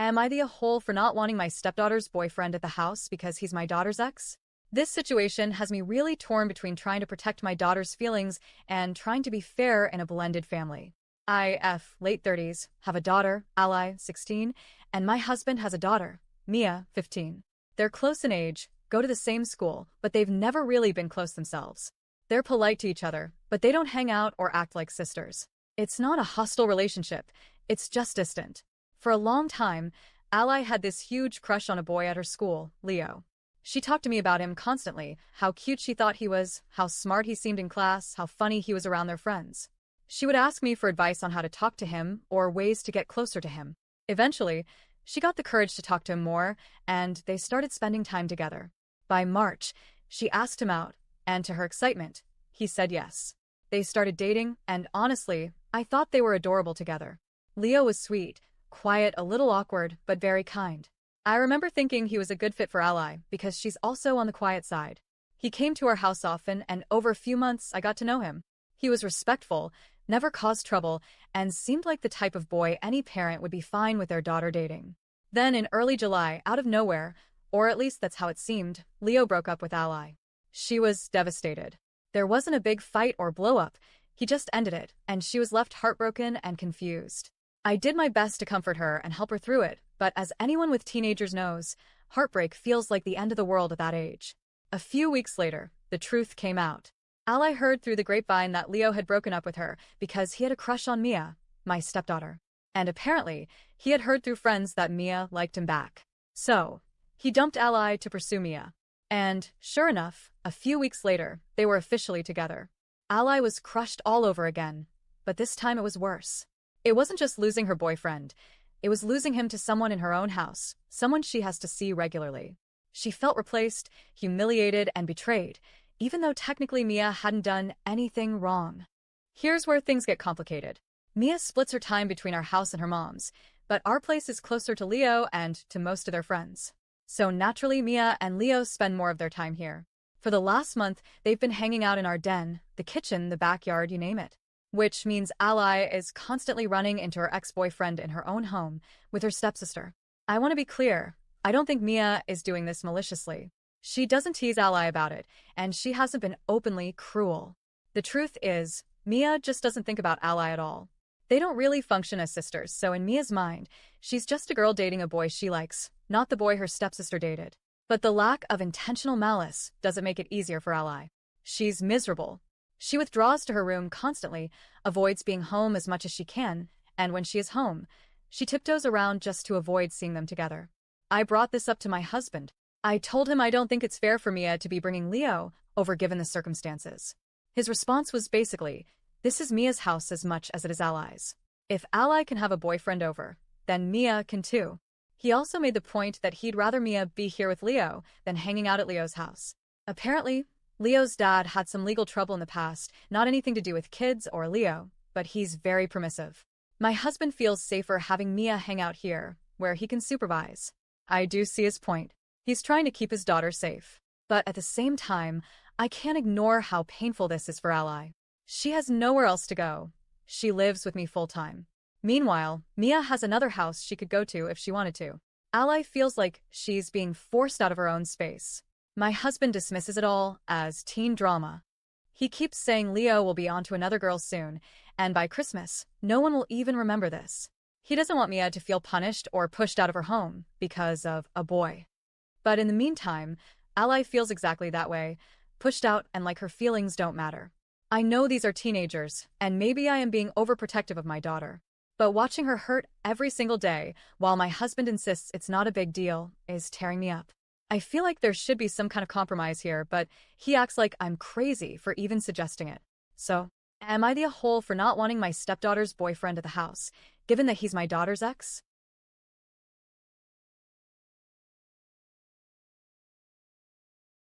Am I the a-hole for not wanting my stepdaughter's boyfriend at the house because he's my daughter's ex? This situation has me really torn between trying to protect my daughter's feelings and trying to be fair in a blended family. Late 30s, have a daughter, Ally, 16, and my husband has a daughter, Mia, 15. They're close in age, go to the same school, but they've never really been close themselves. They're polite to each other, but they don't hang out or act like sisters. It's not a hostile relationship, it's just distant. For a long time, Ally had this huge crush on a boy at her school, Leo. She talked to me about him constantly, how cute she thought he was, how smart he seemed in class, how funny he was around their friends. She would ask me for advice on how to talk to him or ways to get closer to him. Eventually, she got the courage to talk to him more, and they started spending time together. By March, she asked him out, and to her excitement, he said yes. They started dating, and honestly, I thought they were adorable together. Leo was sweet, quiet, a little awkward, but very kind. I remember thinking he was a good fit for Ally because she's also on the quiet side. He came to our house often, and over a few months I got to know him. He was respectful, never caused trouble, and seemed like the type of boy any parent would be fine with their daughter dating. Then in early July, out of nowhere, or at least that's how it seemed, Leo broke up with Ally. She was devastated. There wasn't a big fight or blow-up, he just ended it, and she was left heartbroken and confused. I did my best to comfort her and help her through it, but as anyone with teenagers knows, heartbreak feels like the end of the world at that age. A few weeks later, the truth came out. Ally heard through the grapevine that Leo had broken up with her because he had a crush on Mia, my stepdaughter. And apparently, he had heard through friends that Mia liked him back. So, he dumped Ally to pursue Mia. And, sure enough, a few weeks later, they were officially together. Ally was crushed all over again, but this time it was worse. It wasn't just losing her boyfriend, it was losing him to someone in her own house, someone she has to see regularly. She felt replaced, humiliated, and betrayed, even though technically Mia hadn't done anything wrong. Here's where things get complicated. Mia splits her time between our house and her mom's, but our place is closer to Leo and to most of their friends. So naturally Mia and Leo spend more of their time here. For the last month, they've been hanging out in our den, the kitchen, the backyard, you name it. Which means Ally is constantly running into her ex-boyfriend in her own home with her stepsister. I want to be clear, I don't think Mia is doing this maliciously. She doesn't tease Ally about it, and she hasn't been openly cruel. The truth is, Mia just doesn't think about Ally at all. They don't really function as sisters, so in Mia's mind, she's just a girl dating a boy she likes, not the boy her stepsister dated. But the lack of intentional malice doesn't make it easier for Ally. She's miserable. She withdraws to her room constantly, avoids being home as much as she can, and when she is home, she tiptoes around just to avoid seeing them together. I brought this up to my husband. I told him I don't think it's fair for Mia to be bringing Leo over given the circumstances. His response was basically, this is Mia's house as much as it is Ally's. If Ally can have a boyfriend over, then Mia can too. He also made the point that he'd rather Mia be here with Leo than hanging out at Leo's house. Apparently, Leo's dad had some legal trouble in the past, not anything to do with kids or Leo, but he's very permissive. My husband feels safer having Mia hang out here, where he can supervise. I do see his point. He's trying to keep his daughter safe. But at the same time, I can't ignore how painful this is for Ally. She has nowhere else to go. She lives with me full-time. Meanwhile, Mia has another house she could go to if she wanted to. Ally feels like she's being forced out of her own space. My husband dismisses it all as teen drama. He keeps saying Leo will be on to another girl soon, and by Christmas, no one will even remember this. He doesn't want Mia to feel punished or pushed out of her home because of a boy. But in the meantime, Ally feels exactly that way, pushed out and like her feelings don't matter. I know these are teenagers, and maybe I am being overprotective of my daughter. But watching her hurt every single day, while my husband insists it's not a big deal, is tearing me up. I feel like there should be some kind of compromise here, but he acts like I'm crazy for even suggesting it. So, am I the a-hole for not wanting my stepdaughter's boyfriend at the house, given that he's my daughter's ex?